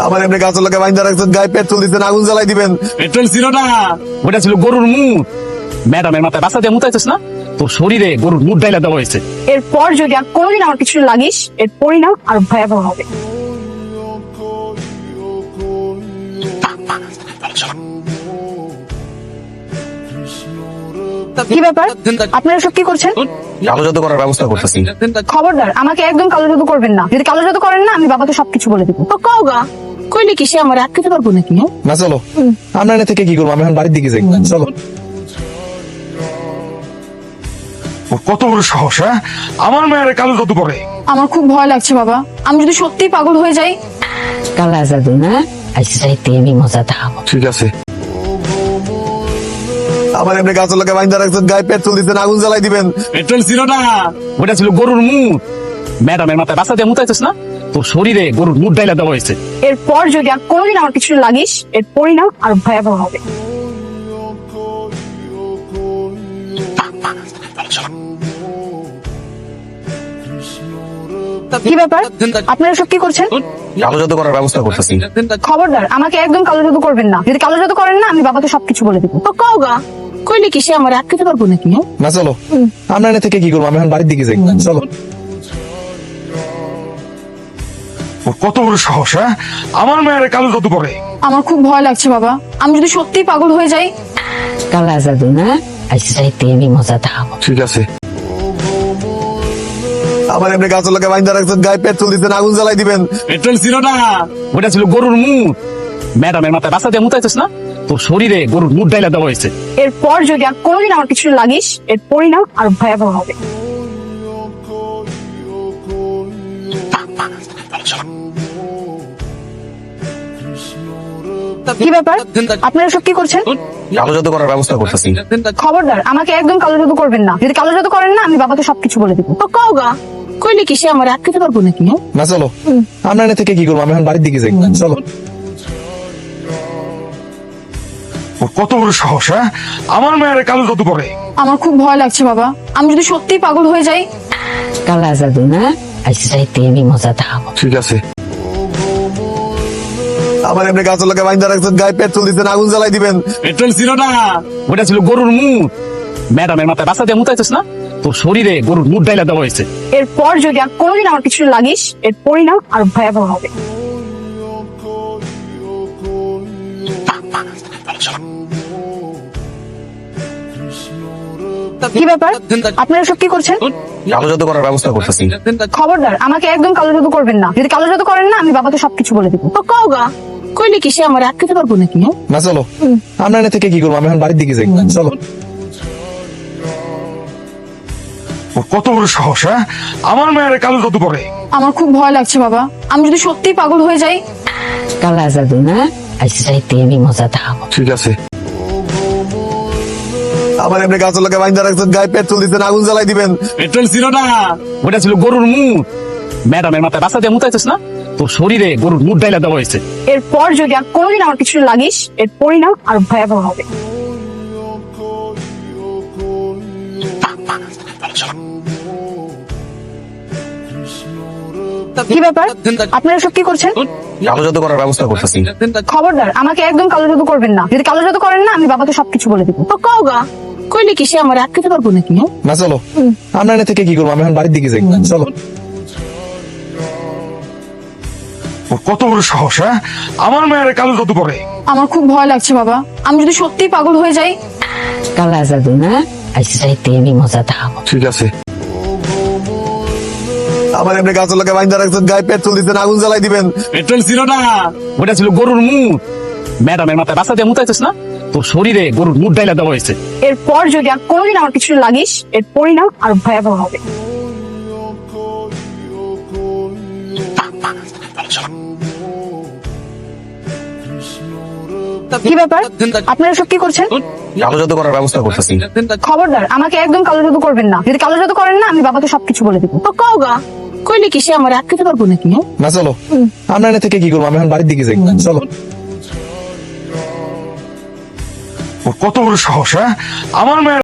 আমার এমনি গাছ লোকে বাইন্দা রাখছেন, গায়ে পেট্রোল দিচ্ছেন, আগুন জ্বালাই দিবেন। পেট্রোল ছিল না, ওটা ছিল গরুর মুখ। ম্যাডামের মাথায় বাসা দিয়ে মুতাইছিস না, তোর শরীরে গরুর মুখ ডাইলা দেওয়া হয়েছে। এরপর যদি আর কোনোদিন আমার কিছু লাগিস, এর পরিণাম আর ভয়াবহ হবে। কি ব্যাপার, আপনারা সব কি করছেন? কালো জাদু করার ব্যবস্থা করতেছি। খবরদার, আমাকে একদম কালো জাদু করবেন না। যদি কালো জাদু করেন না, আমি বাবাকে সবকিছু বলে দেবো। তো কওগা কইলে কি সে আমার আটকাতে পারবো নাকি? না চলো, আমরা এনে থেকে কি করবো? আমি এখন বাড়ির দিকে যাই। চলো। কত বড় সাহস, হ্যাঁ? আমার মেয়ের কালো জাদু করে। আমার খুব ভয় লাগছে বাবা, আমি যদি সত্যিই পাগল হয়ে যাই। কালা জাদু না, আইসাইতে আমি মজা দেখাবো। ঠিক আছে। আমার এমনি গাছ লোকে বাইন্দা রাখছেন, গায়ে পেট্রোল দিচ্ছেন, আগুন জ্বালাই দিবেন। পেট্রোল ছিল না, ওটা ছিল গরুর মুখ। ম্যাডামের মাথায় বাসা দিয়ে মুতাইছিস না, তোর শরীরে গরুর মুখ ডাইলা দেওয়া হয়েছে। এরপর যদি আর কোনোদিন আমার কিছু লাগিস, এর পরিণাম আর ভয়াবহ হবে। কি ব্যাপার, আপনারা সব কি করছেন? কালো জাদু করার ব্যবস্থা করতেছি। খবরদার, আমাকে একদম কালো জাদু করবেন না। যদি কালো জাদু করেন না, আমি বাবাকে সবকিছু বলে দেবো। তো কওগা কইলে কি সে আমার আটকাতে পারবো নাকি? না চলো, আমরা এনে থেকে কি করবো? আমি এখন বাড়ির দিকে যাই। চলো। কত বড় সাহস, হ্যাঁ? আমার মেয়ের কালো জাদু করে। আমার খুব ভয় লাগছে বাবা, আমি যদি সত্যিই পাগল হয়ে যাই। কালা জাদু না, আইসাইতে আমি মজা দেখাবো। ঠিক আছে। আমার এমনি গাছ লোকে বাইন্দা রাখছেন, গায়ে পেট্রোল দিচ্ছেন, আগুন জ্বালাই দিবেন। পেট্রোল ছিল না, ওটা ছিল গরুর মুখ। ম্যাডামের মাথায় বাসা দিয়ে মুতাইছিস না, তোর শরীরে গরুর মুখ ডাইলা দেওয়া হয়েছে। এরপর যদি আর কোনোদিন আমার কিছু লাগিস, এর পরিণাম আর ভয়াবহ হবে। কি ব্যাপার, আপনারা সব কি করছেন? কালো জাদু করার ব্যবস্থা করতেছি। খবরদার, আমাকে একদম কালো জাদু করবেন না। যদি কালো জাদু করেন না, আমি বাবাকে সবকিছু বলে দেবো। তো কওগা কইলে কি সে আমার আটকাতে পারবো নাকি? না চলো, আমরা এনে থেকে কি করবো? আমি এখন বাড়ির দিকে যাই। চলো। কত বড় সাহস, হ্যাঁ? আমার মেয়ের কালো জাদু করে। আমার খুব ভয় লাগছে বাবা, আমি যদি সত্যিই পাগল হয়ে যাই। কালা জাদু না, আইসাইতে আমি মজা দেখাবো। ঠিক আছে। আমার এমনি গাছ লোকে বাইন্দা রাখছেন, গায়ে পেট্রোল দিচ্ছেন, আগুন জ্বালাই দিবেন। পেট্রোল ছিল না, ওটা ছিল গরুর মুখ। ম্যাডামের মাথায় বাসা দিয়ে মুতাইছিস না, তোর শরীরে গরুর মুখ ডাইলা দেওয়া হয়েছে। এরপর যদি আর কোনোদিন আমার কিছু লাগিস, এর পরিণাম আর ভয়াবহ হবে। কি ব্যাপার, আপনারা সব কি করছেন? কালো জাদু করার ব্যবস্থা করতেছি। খবরদার, আমাকে একদম কালো জাদু করবেন না। যদি কালো জাদু করেন না, আমি বাবাকে সবকিছু বলে দেবো। তো কওগা কইলে কি সে আমার আটকাতে পারবো নাকি? না চলো, আমরা এনে থেকে কি করবো? আমি এখন বাড়ির দিকে যাই। চলো। কত বড় সাহস, হ্যাঁ? আমার মেয়ের কালো জাদু করে। আমার খুব ভয় লাগছে বাবা, আমি যদি সত্যিই পাগল হয়ে যাই। কালা জাদু না, আইসাইতে আমি মজা দেখাবো। ঠিক আছে। আমার এমনি গাছ লোকে বাইন্দা রাখছেন, গায়ে পেট্রোল দিচ্ছেন, আগুন জ্বালাই দিবেন। পেট্রোল ছিল না, ওটা ছিল গরুর মুখ। ম্যাডামের মাথায় বাসা দিয়ে মুতাইছিস না, তোর শরীরে গরুর মুখ ডাইলা দেওয়া হয়েছে। এরপর যদি আর কোনোদিন আমার কিছু লাগিস, এর পরিণাম আর ভয়াবহ হবে। কি ব্যাপার, আপনারা সব কি করছেন? কালো জাদু করার ব্যবস্থা করতেছি। খবরদার, আমাকে একদম কালো জাদু করবেন না। যদি কালো জাদু করেন না, আমি বাবাকে সবকিছু বলে দেবো। তো কওগা কইলে কি সে আমার আটকাতে পারবো নাকি? না চলো, আমরা এনে থেকে কি করবো? আমি এখন বাড়ির দিকে যাই। চলো। কত বড় সাহস, হ্যাঁ? আমার মেয়ের কালো জাদু করে। আমার খুব ভয় লাগছে বাবা, আমি যদি সত্যিই পাগল হয়ে যাই। কালা জাদু না, আইসাইতে আমি মজা দেখাবো। ঠিক আছে। আমার এমনি গাছ লোকে বাইন্দা রাখছেন, গায়ে পেট্রোল দিচ্ছেন, আগুন জ্বালাই দিবেন। পেট্রোল ছিল না, ওটা ছিল গরুর মুখ। ম্যাডামের মাথায় বাসা দিয়ে মুতাইছিস না, তোর শরীরে গরুর মুখ ডাইলা দেওয়া হয়েছে। এরপর যদি আর কোনোদিন আমার কিছু লাগিস, এর পরিণাম আর ভয়াবহ হবে। কি ব্যাপার, আপনারা সব কি করছেন? কালো জাদু করার ব্যবস্থা করতেছি। খবরদার, আমাকে একদম কালো জাদু করবেন না। যদি কালো জাদু করেন না, আমি বাবাকে সবকিছু বলে দেবো। তো কওগা কইলে কি সে আমার আটকাতে পারবো নাকি? না চলো, আমরা এনে থেকে কি করবো? আমি এখন বাড়ির দিকে যাই। চলো। কত বড় সাহস, হ্যাঁ? আমার মেয়ের